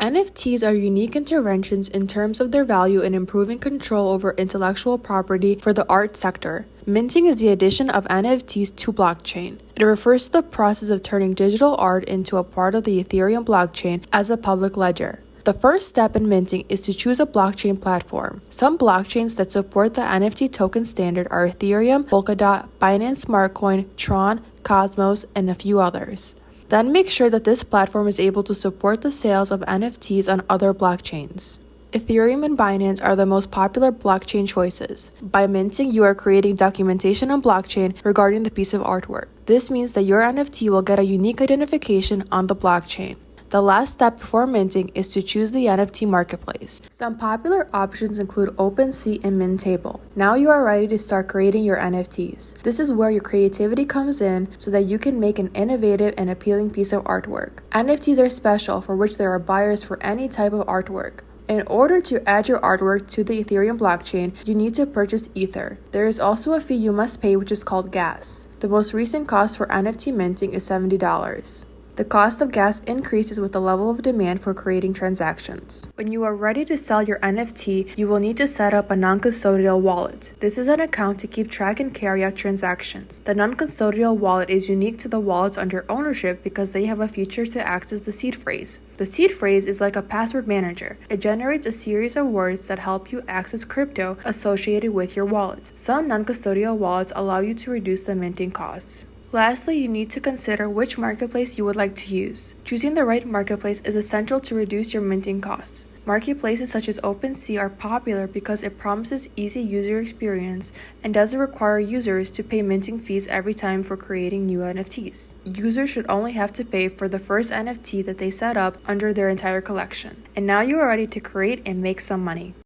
NFTs are unique interventions in terms of their value in improving control over intellectual property for the art sector. Minting is the addition of NFTs to blockchain. It refers to the process of turning digital art into a part of the Ethereum blockchain as a public ledger. The first step in minting is to choose a blockchain platform. Some blockchains that support the NFT token standard are Ethereum, Polkadot, Binance Smart Coin, Tron, Cosmos, and a few others. Then make sure that this platform is able to support the sales of NFTs on other blockchains. Ethereum and Binance are the most popular blockchain choices. By minting, you are creating documentation on blockchain regarding the piece of artwork. This means that your NFT will get a unique identification on the blockchain. The last step before minting is to choose the NFT Marketplace. Some popular options include OpenSea and Mintable. Now you are ready to start creating your NFTs. This is where your creativity comes in so that you can make an innovative and appealing piece of artwork. NFTs are special, for which there are buyers for any type of artwork. In order to add your artwork to the Ethereum blockchain, you need to purchase Ether. There is also a fee you must pay, which is called gas. The most recent cost for NFT minting is $70. The cost of gas increases with the level of demand for creating transactions. When you are ready to sell your NFT, you will need to set up a non-custodial wallet. This is an account to keep track and carry out transactions. The non-custodial wallet is unique to the wallets under ownership because they have a feature to access the seed phrase. The seed phrase is like a password manager. It generates a series of words that help you access crypto associated with your wallet. Some non-custodial wallets allow you to reduce the minting costs. Lastly, you need to consider which marketplace you would like to use. Choosing the right marketplace is essential to reduce your minting costs. Marketplaces such as OpenSea are popular because it promises easy user experience and doesn't require users to pay minting fees every time for creating new NFTs. Users should only have to pay for the first NFT that they set up under their entire collection. And now you are ready to create and make some money.